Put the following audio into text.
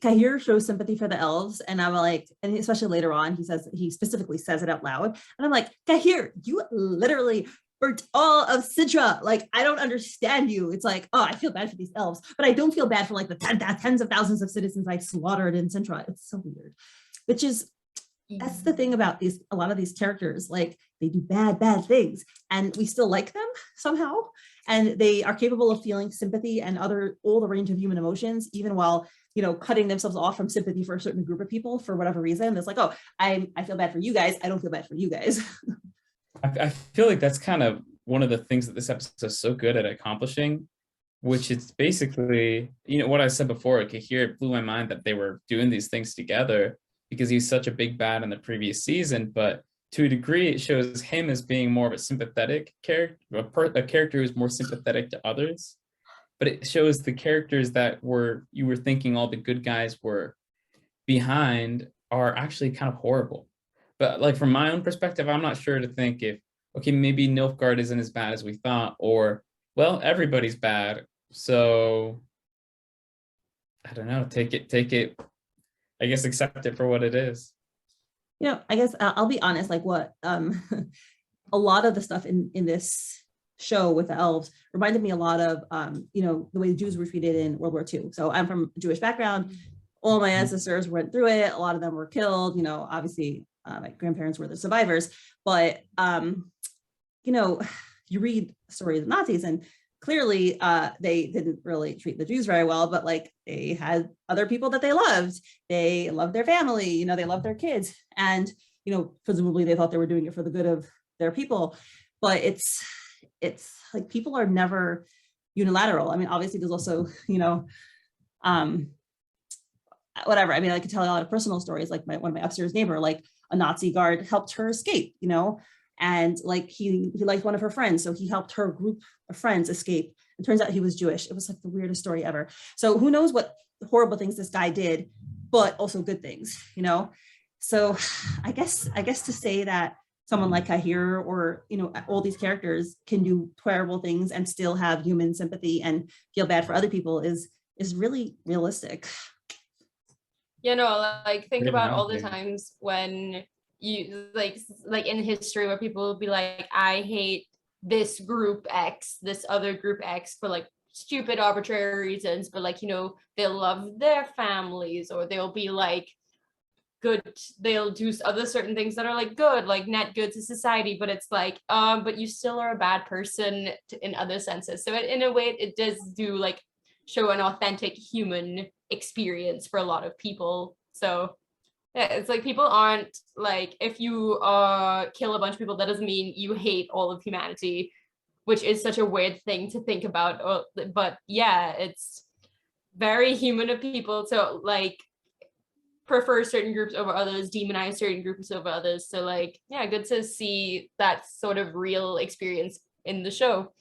Cahir shows sympathy for the elves, and I'm like, and especially later on, he specifically says it out loud, and I'm like, Cahir, you literally burnt all of Sidra. Like, I don't understand you. It's like, oh, I feel bad for these elves, but I don't feel bad for like the tens of thousands of citizens I slaughtered in Sintra. It's so weird. Which is, that's the thing about a lot of these characters, like they do bad things and we still like them somehow, and they are capable of feeling sympathy and all the range of human emotions, even while cutting themselves off from sympathy for a certain group of people for whatever reason. It's like, oh, I feel bad for you guys, I don't feel bad for you guys. I feel like that's kind of one of the things that this episode is so good at accomplishing, which is basically, what I said before. Cahir, it blew my mind that they were doing these things together because he's such a big bad in the previous season. But to a degree, it shows him as being more of a sympathetic character, a character who's more sympathetic to others. But it shows the characters that you were thinking all the good guys were behind are actually kind of horrible. But like from my own perspective, I'm not sure to think if, okay, maybe Nilfgaard isn't as bad as we thought, or, well, everybody's bad. So I don't know, take it, I guess, accept it for what it is. I guess I'll be honest, like what a lot of the stuff in this show with the elves reminded me a lot of the way the Jews were treated in World War II. So I'm from a Jewish background. All my ancestors went through it. A lot of them were killed. Obviously my grandparents were the survivors. But you read stories of Nazis, and clearly they didn't really treat the Jews very well, but like they had other people that they loved. They loved their family, they loved their kids. And, presumably they thought they were doing it for the good of their people. But it's like people are never unilateral. I mean, obviously there's also, whatever. I mean, I could tell a lot of personal stories, like one of my upstairs neighbor, like a Nazi guard helped her escape, and like he liked one of her friends, so he helped her group of friends escape. It turns out he was Jewish. It was like the weirdest story ever. So who knows what horrible things this guy did, but also good things, So I guess to say that someone like Cahir or all these characters can do terrible things and still have human sympathy and feel bad for other people is really realistic. Like think about all the times when you like in history where people will be like, I hate this group X, this other group X for like stupid arbitrary reasons, but like they'll love their families, or they'll be like good, they'll do other certain things that are like good, like net good to society, but it's like but you still are a bad person in other senses. So in a way it does do like show an authentic human experience for a lot of people. So yeah, it's like people aren't like, if you kill a bunch of people, that doesn't mean you hate all of humanity, which is such a weird thing to think about. But yeah, it's very human of people to like prefer certain groups over others, demonize certain groups over others. So like, yeah, good to see that sort of real experience in the show.